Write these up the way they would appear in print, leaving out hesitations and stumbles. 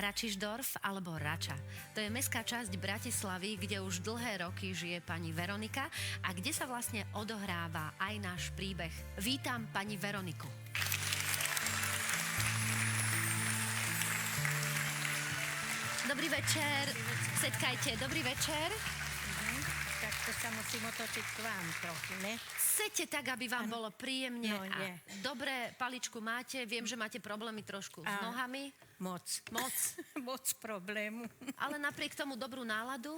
Račišdorf alebo Rača. To je mestská časť Bratislavy, kde už dlhé roky žije pani Veronika a kde sa vlastne odohráva aj náš príbeh. Vítam pani Veroniku. Dobrý večer, setkajte, dobrý večer. Tak to sa musím otočiť k vám trochu, ne? Chcete tak, aby vám bolo príjemne a dobre, paličku máte, viem, že máte problémy trošku s nohami. Moc. Moc problému. Ale napriek tomu dobrú náladu?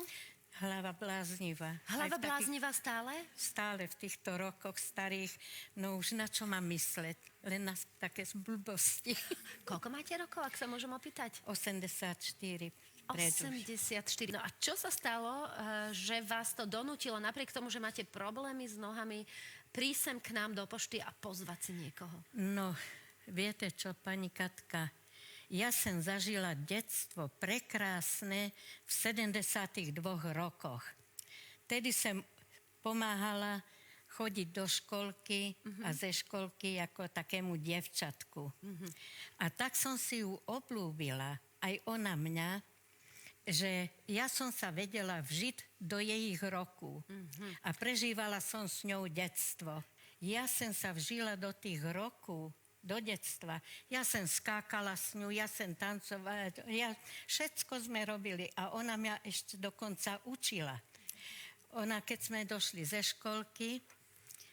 Hlava bláznivá. Hlava bláznivá stále? Stále v týchto rokoch starých, no už na čo mám mysleť? Len na také blbosti. Koľko máte rokov, ak sa môžem opýtať? 84. 84. No a čo sa stalo, že vás to donútilo, napriek tomu, že máte problémy s nohami, prísť sem k nám do pošty a pozvať si niekoho? No, viete čo, pani Katka, ja som zažila detstvo prekrásne v 72 rokoch. Tedy som pomáhala chodiť do školky a ze školky ako takému dievčatku. A tak som si ju obľúbila, aj ona mňa, že ja som sa vedela vžiť do jej roku a prežívala som s ňou detstvo. Ja som sa vžila do tých rokov, do detstva. Ja som skákala s ňou, ja som tancovala, všetko sme robili a ona mňa ešte dokonca učila. Ona, keď sme došli ze školky,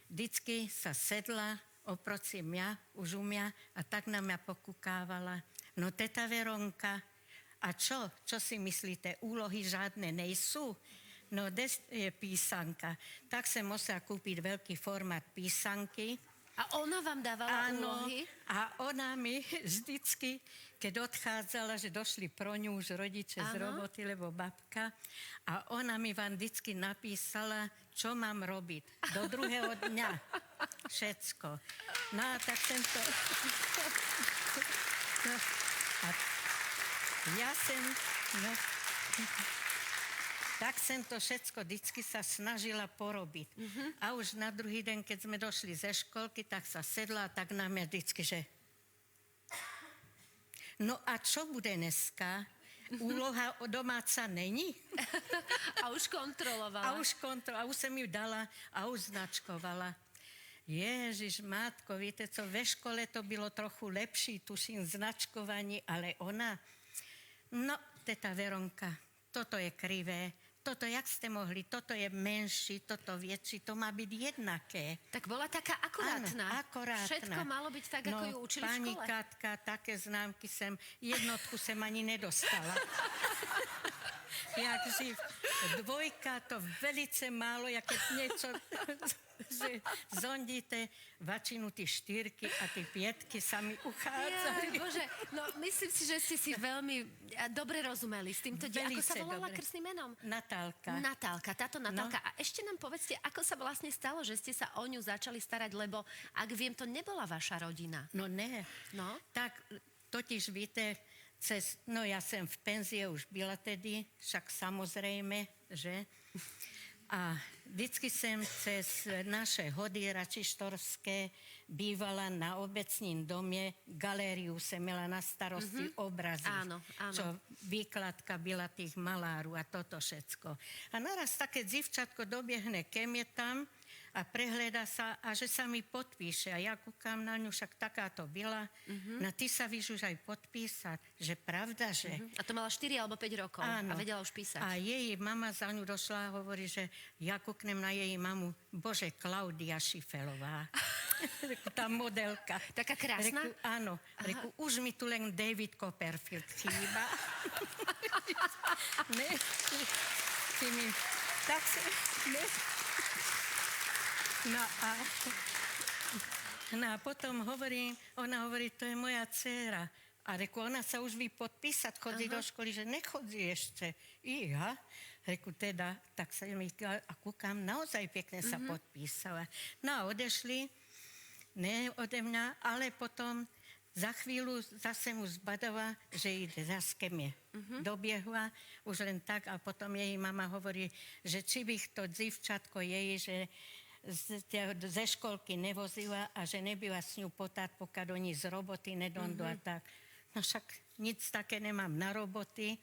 vždycky sa sedla oproti mňa, už u mňa a tak na mňa pokúkávala. No teta Veronka, a čo? Čo si myslíte? Úlohy žiadne nejsú? No, je písanka. Tak som musela kúpiť veľký formát písanky. A ona vám dávala úlohy? A ona mi vždycky, keď odchádzala, že došli pro ňu už rodiče z roboty, lebo babka, a ona mi vám vždycky napísala, čo mám robiť. Do druhého dňa. Všetko. No a tak som to... No, a ja som, tak som to všetko vždycky sa snažila porobiť. A už na druhý deň, keď sme došli ze školky, tak sa sedla a tak na mňa vždycky, že no a čo bude dneska? Úloha domáca není? A už kontrolovala. A už som ju dala a už značkovala. Ježiš, matko, viete co, ve škole to bylo trochu lepší, tuším, značkovanie, ale ona... No, teta Veronka, toto je krivé, toto, jak ste mohli, toto je menší, toto väčší, to má byť jednaké. Tak bola taká akurátna. Áno, akurátna. Všetko malo byť tak, ako ju učili v škole. Pani Katka, také známky jednotku sem ani nedostala. Jak živ. Dvojka, to velice málo, keď niečo... že zondíte vačinu tí štyrky a tí pietky sa mi uchádzali. Bože, no myslím si, že ste si veľmi dobre rozumeli s týmto Ako sa volala krstným menom? Natálka. Natálka, táto Natálka. No. A ešte nám povedzte, ako sa vlastne stalo, že ste sa o ňu začali starať, lebo ak viem, to nebola vaša rodina. No ne. No? Tak totiž víte, ja som v penzie už byla tedy, však samozrejme, že... A vždycky som cez naše hody račištorské bývala na obecním dome, galériu som mala na starosti obrazy. Áno. Čo výkladka byla tých maláru a toto všetko. A naraz také dzivčatko dobiehne ke mne tam a prehľada sa a že sa mi podpíše. A ja kúkam na ňu, však takáto byla. No ty sa víš už aj podpísať, že pravda, že... A to mala 4 alebo 5 rokov. Áno. A vedela už písať. A jej mama za ňu došla a hovorí, že ja kúknem na jej mamu, bože, Klaudia Šifelová. Tá modelka. Taká krásna? Áno. Reku, už mi tu len David Copperfield chýba. Ne? Ty mi... Tak sa... Ne? No a potom ona hovorí, to je moja dcéra. A reku, ona sa už vie podpísať, chodí do školy, že nechodí ešte. Iha. Reku, teda, tak sa mi a kúkam, naozaj pekne sa podpísala. No a odešli, ne ode mňa, ale potom za chvíľu zase mu zbadala, že ide zase ke mne. Dobiehla, už len tak, a potom jej mama hovorí, že či by to dzivčatko jej, že ze školky nevozila a že nebyla s ňu potať, pokiaľ oni z roboty nedondu a tak. No však nic také nemám na roboty,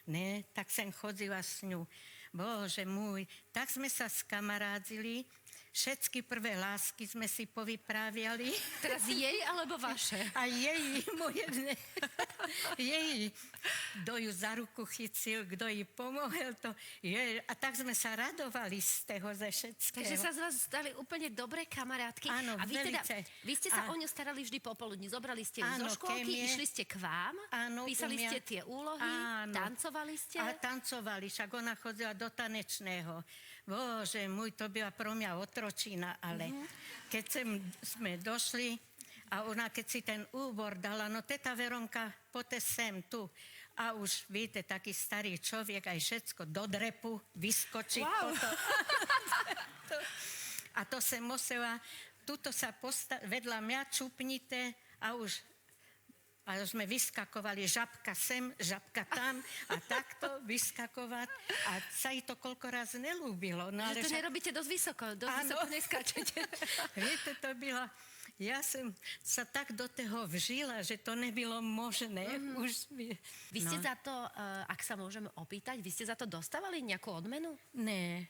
ne, tak som chodila s ňou. Bože môj, tak sme sa skamarádzili, všetky prvé lásky sme si povypráviali. Teraz jej alebo vaše? A jej, moje ne. Jej, kto ju za ruku chytil, kto jej pomohol, to je. A tak sme sa radovali z toho, ze všetkého. Takže sa z vás stali úplne dobré kamarátky. Áno, a velice. Vy ste sa o ňu starali vždy popoludní. Zobrali ste ju zo škôlky, išli ste k vám, písali ste tie úlohy, tancovali ste. A tancovali, však ona chodila do tanečného. Bože môj, to byla pro mňa otročina, ale keď sme došli a ona, keď si ten úbor dala, no teta Veronka, poďte sem tu. A už, víte, taký starý človek, aj všetko do drepu vyskočí. Wow. A to som musela, tuto sa vedľa mňa čupnite a už sme vyskakovali žabka sem, žabka tam a takto vyskakovať. A sa jej to koľko raz nelúbilo. No, ale že to nerobíte dosť vysoko neskáčete. Viete, to bylo... Ja som sa tak do toho vžila, že to nebylo možné. Vy ste za to, ak sa môžeme opýtať, vy ste za to dostávali nejakú odmenu? Ne.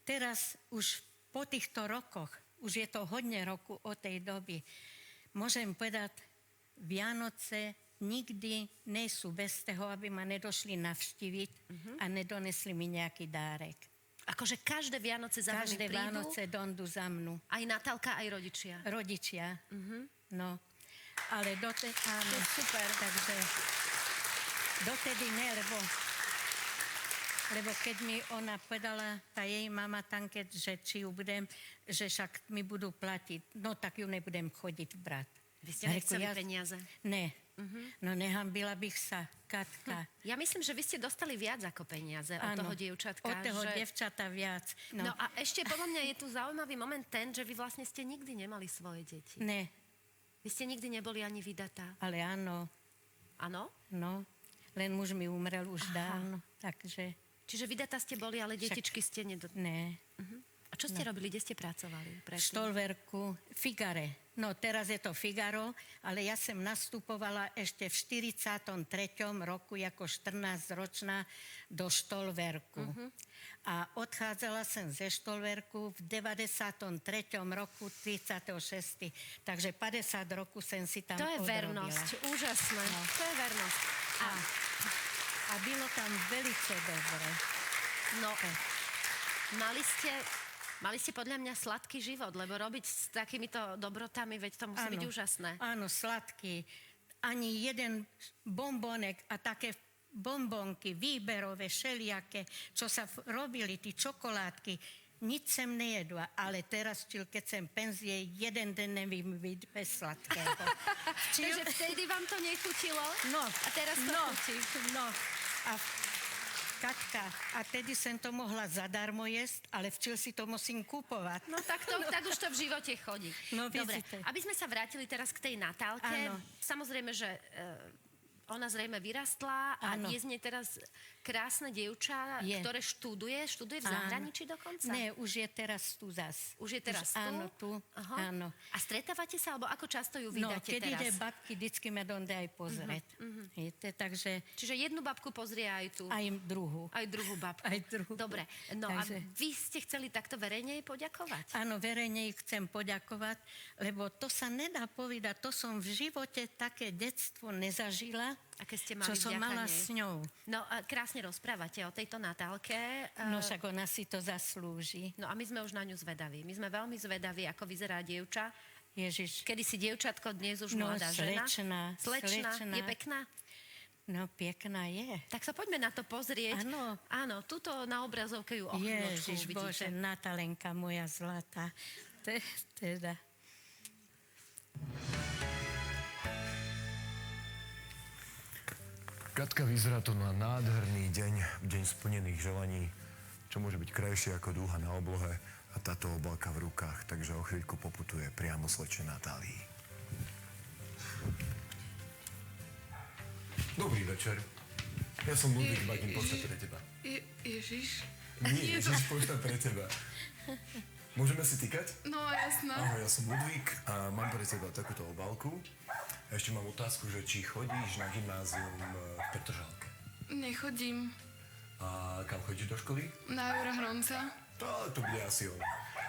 Teraz už po týchto rokoch, už je to hodne roku od tej doby, môžem povedať, Vianoce nikdy nie sú bez toho, aby ma nedošli navštíviť a nedonesli mi nejaký dárek. Akože každé Vianoce za vami prídu? Každé Vianoce dondu za mnu. Aj Natálka, aj rodičia? Rodičia, no. Ale áno, super, takže dotedy ne, lebo keď mi ona povedala, tá jej mama tanket, že či ju budem, že však mi budú platiť, no tak ju nebudem chodiť brať. Vy ste nechceli peniaze? Ne. No nehambila bych sa, Katka. Ja myslím, že vy ste dostali viac ako peniaze od toho dievčatka. Od toho dievčata viac. No a ešte podľa mňa je tu zaujímavý moment ten, že vy vlastne ste nikdy nemali svoje deti. Ne. Vy ste nikdy neboli ani vydatá. Ale áno. Áno? No, len muž mi umrel už dávno, takže... Čiže vydatá ste boli, ale detičky ste Ne. A čo ste robili? Kde ste pracovali? V Štolverku, Figare. No, teraz je to Figaro, ale ja som nastupovala ešte v 43. roku ako 14-ročná do Štolverku. A odchádzala som ze Štolverku v 93. roku 36. Takže 50 roku som si tam odrobila. To je vernosť, úžasné. No. To je vernosť. A bylo tam velice dobre. No, Mali ste podľa mňa sladký život, lebo robiť s takýmito dobrotami, veď to musí byť úžasné. Áno, sladký. Ani jeden bombonek a také bombonky, výberové, všelijaké, čo sa robili, tí čokoládky, nič sem nejedla. Ale teraz, keď sem penzie, jeden den nevím byť bez sladkého. Takže vtedy vám to nechutilo? No. A teraz to chutí? No. A Katka, a tedy som to mohla zadarmo jesť, ale včil si to musím kúpovať. No tak už to v živote chodí. No, dobre, vidíte. aby sme sa vrátili teraz k tej Natálke. Áno. Samozrejme, že ona zrejme vyrastla a je z nej teraz krásne dievča, ktoré študuje v zahraničí dokonca? Ne, už je teraz tu zas. Už je teraz tu? Áno, tu. Áno. A stretávate sa, alebo ako často ju vydáte teraz? No, keď ide babky, vždycky ma donde aj pozrieť. Takže... Čiže jednu babku pozrie aj tu? Aj druhú. Aj druhú babku. Aj druhú. Dobre, no takže... a vy ste chceli takto verejne jej poďakovať? Áno, verejne jej chcem poďakovať, lebo to sa nedá povedať, to som v živote také detstvo nezažila, aké ste mali čo som mala s ňou. No, krásne rozprávate o tejto Natálke. No však ona si to zaslúži. No a my sme už na ňu zvedaví. My sme veľmi zvedaví, ako vyzerá dievča. Ježiš. Kedy si dievčatko, dnes už mladá žena. Slečná. Je pekná? No, pekná je. Tak sa poďme na to pozrieť. Áno. Áno, tuto na obrazovke ju chvíľočku Ježiš, vidíte. Bože, Natalenka moja zlatá. Teda... Katka, vyzerá to na nádherný deň splnených želaní, čo môže byť krajšie ako dúha na oblohe a táto obálka v rukách, takže o chvíľku poputuje priamo slečená Natálii. Dobrý večer. Ja som Ludvík, Bagin, pošta pre teba. Ježiš? Nie, Ježiš, pošta pre teba. Môžeme si týkať? No, jasné. Ahoj, ja som Ludvík a mám pre teba takúto obálku. Ešte mám otázku, že či chodíš na gymnázium v Petržalke? Nechodím A kam chodíš do školy? na Jura Hronca. To bude asi ono.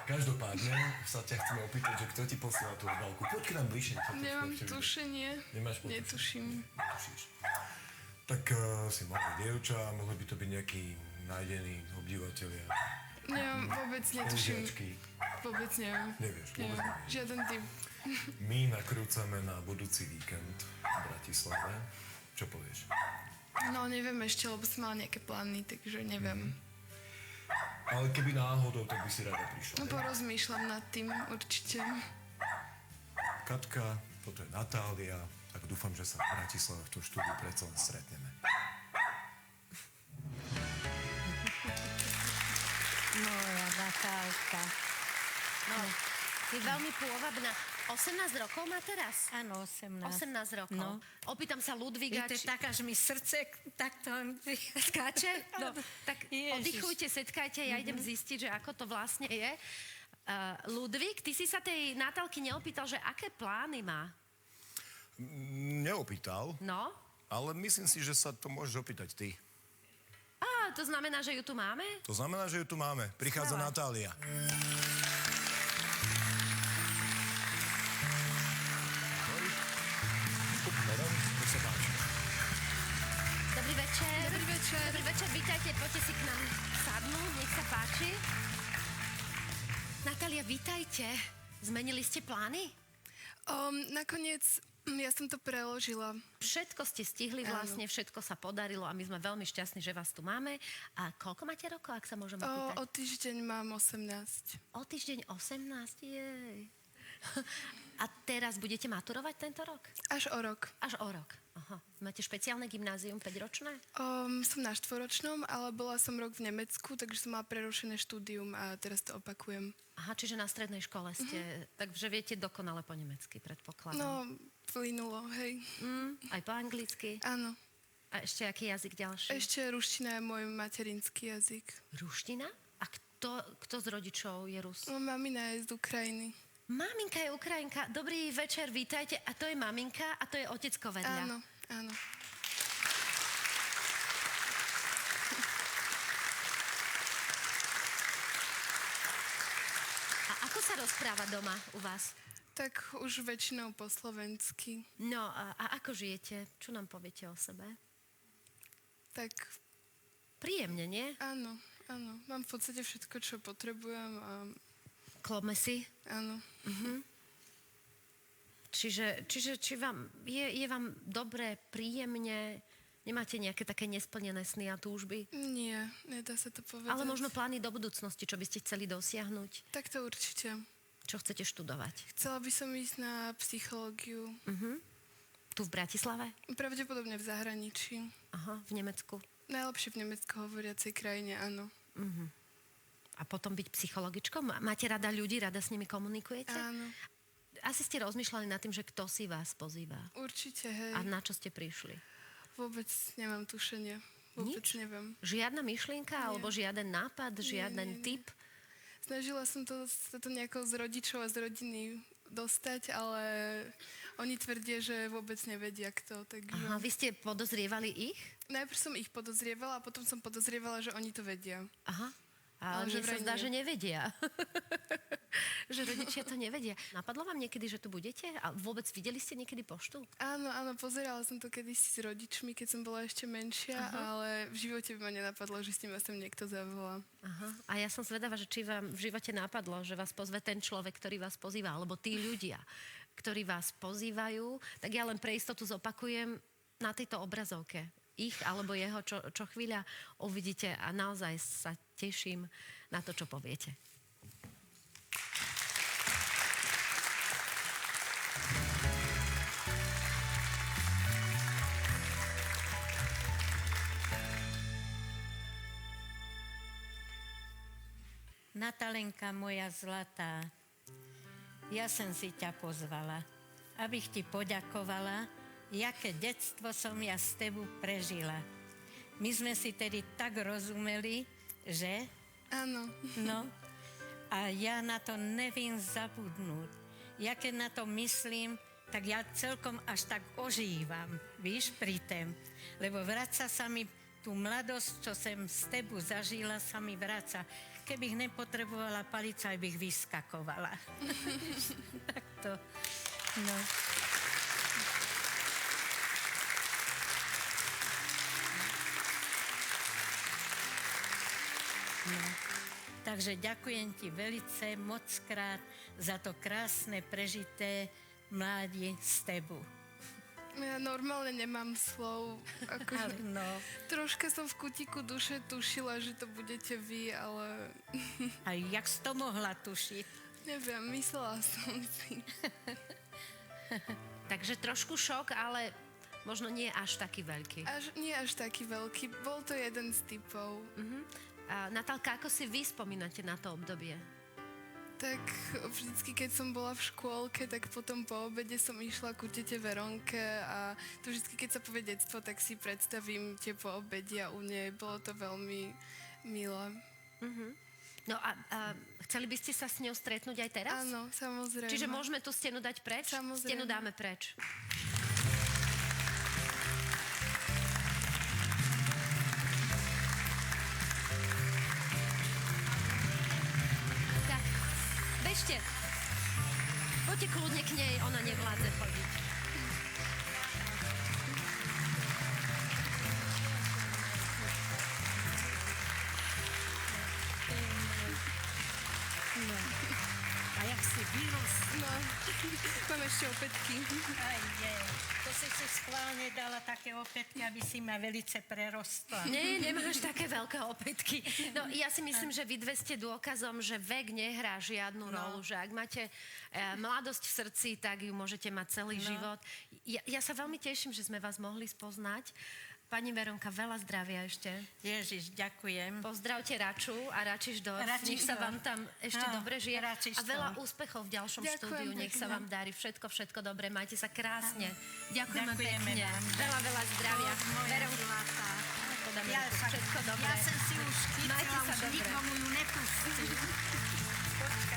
Každopádne sa ťa chceme opýtať, že kto ti posiela tú obálku. Poď k nám bližšie. Nemám tušenie. Nemáš potušenie? Netuším. Netušíš. Tak si mladá dievča, mohli by to byť nejakí nájdení obdivovateľia. Neviem, vôbec netuším. Spolužiačky. Vôbec neviem. Nevieš, vôbec Neviem. nevieš. Žiaden typ. My nakrúcame na budúci víkend v Bratislave. Čo povieš? No neviem ešte, lebo som mala nejaké plány, takže neviem. Ale keby náhodou, tak by si rada prišla. No porozmýšľam nad tým určite. Katka, toto je Natália, tak dúfam, že sa v Bratislave v tom štúdiu predsa len stretneme. Moja Natálka. No, je veľmi pôvabná. 18 rokov má teraz? Áno, 18. 18 rokov. No. Opýtam sa Ludvíga, Viete, tak až mi srdce takto... skáče? No, tak Ježiš. oddychujte, setkajte, ja idem zistiť, že ako to vlastne je. Ludvík, ty si sa tej Natálky neopýtal, že aké plány má? Neopýtal, No? ale myslím si, že sa to môžeš opýtať ty. Á, to znamená, že ju tu máme? To znamená, že ju tu máme. Prichádza Skvelé. Natália. Nech sa páči. Dobrý večer. Dobrý večer. Dobrý večer, vítajte, poďte si k nám sadnúť, nech sa páči. Natália, vítajte. Zmenili ste plány? Nakoniec ja som to preložila. Všetko ste stihli vlastne, všetko sa podarilo a my sme veľmi šťastní, že vás tu máme. A koľko máte rokov, ak sa môžem opýtať? O týždeň mám 18. O týždeň 18, jej. A teraz budete maturovať tento rok? Až o rok. Až o rok. Aha. Máte špeciálne gymnázium 5-ročné? Som na 4-ročnom, ale bola som rok v Nemecku, takže som mala prerušené štúdium a teraz to opakujem. Aha, čiže na strednej škole ste, takže viete dokonale po nemecky, predpokladám. No, plynulo, hej. Aj po anglicky? Áno. A ešte aký jazyk ďalší? Ešte ruština je môj materinský jazyk. Ruština? A kto z rodičov je Rus? No, mamina je z Ukrajiny. Maminka je Ukrajinka. Dobrý večer, vítajte. A to je maminka a to je otecko vedľa. Áno, áno. A ako sa rozpráva doma u vás? Tak už väčšinou po slovensky. No a ako žijete? Čo nám poviete o sebe? Tak Príjemne, nie? áno, áno. Mám v podstate všetko, čo potrebujem a Klopme si. áno. Čiže či vám, je vám dobre, príjemne, nemáte nejaké také nesplnené sny a túžby? Nie, nedá sa to povedať. Ale možno plány do budúcnosti, čo by ste chceli dosiahnuť? Tak to určite. Čo chcete študovať? Chcela by som ísť na psychológiu. Tu v Bratislave? Pravdepodobne v zahraničí. Aha, v Nemecku. Najlepšie v nemecko hovoriacej krajine, áno. A potom byť psychologičkou? Máte rada ľudí, rada s nimi komunikujete? Áno. Asi ste rozmýšľali nad tým, že kto si vás pozýva. Určite, hej. A na čo ste prišli? Vôbec nemám tušenie. Vôbec Nič? neviem. Žiadna myšlienka, alebo žiaden nápad, žiaden nie. tip? Snažila som sa to nejako z rodičov a z rodiny dostať, ale oni tvrdia, že vôbec nevedia kto. Takže... Aha, vy ste podozrievali ich? Najprv som ich podozrievala a potom som podozrievala, že oni to vedia. Aha. Ale Ale mne že sa vraj zdá, nie. že nevedia. Že rodičia to nevedia. Napadlo vám niekedy, že tu budete? A vôbec videli ste niekedy poštu? Áno, pozerala som to kedysi s rodičmi, keď som bola ešte menšia, ale v živote by ma nenapadlo, že s tým ma sem niekto zavolá. Aha. A ja som zvedavá, že či vám v živote napadlo, že vás pozve ten človek, ktorý vás pozýva, alebo tí ľudia, ktorí vás pozývajú. Tak ja len pre istotu zopakujem na tejto obrazovke ich alebo jeho, čo chvíľa uvidíte a naozaj sa teším na to, čo poviete. Natalenka moja zlatá, ja som si ťa pozvala, abych ti poďakovala, jaké detstvo som ja s tebou prežila. My sme si tedy tak rozumeli, že? Áno. No, a ja na to neviem zabudnúť. Ja keď na to myslím, tak ja celkom až tak ožívam, víš, pri tém. Lebo vraca sa mi tú mladosť, čo som z tebu zažila, sa mi vraca. Keby nepotrebovala palica, aj bych vyskakovala. Tak to, no. No. Takže ďakujem ti velice mockrát za to krásne prežité mládie z tebu. Ja normálne nemám slov. Ale no, Troška som v kutiku duše tušila, že to budete vy, ale a jak si to mohla tušiť? neviem, myslela som si. Takže trošku šok, ale možno nie až taký veľký. Nie až taký veľký. Bol to jeden z typov. A Natálka, ako si vy spomínate na to obdobie? Tak vždycky, keď som bola v škôlke, tak potom po obede som išla ku tete Veronke a to vždycky, keď sa povie detstvo, tak si predstavím tie po obede a u nej bolo to veľmi milé. No a chceli by ste sa s ňou stretnúť aj teraz? Áno, samozrejme. Čiže môžeme tú stenu dať preč? Samozrejme. Stenu dáme preč. Tak, bežte. Poďte kľudne k nej, ona nevládze chodiť. No. A jak si vyrostla? No, mám ešte opätky. Aj je. To si schválne dala také opätky, aby si ma velice prerostla. Nie, nemáš také veľké opätky. No, ja si myslím, že vy dve ste dôkazom, že vek nehrá žiadnu rolu, že ak máte mladosť v srdci, tak ju môžete mať celý život. Ja sa veľmi teším, že sme vás mohli spoznať. Pani Veronka, veľa zdravia ešte. Ježiš, ďakujem. Pozdravte Raču a Račišdorf. Nech sa vám tam ešte dobre žije. A veľa úspechov v ďalšom Ďakujem štúdiu. Nech sa pekne. vám darí všetko dobre. Majte sa krásne. Ďakujeme Ďakujeme pekne. vám. Veľa zdravia. Moja Veronka, zlatá. podáme Ja ruku. sa- Všetko dobré. Ja som si už Majte chytila, sa už dobre. nikomu ju nepustím. Počkaj.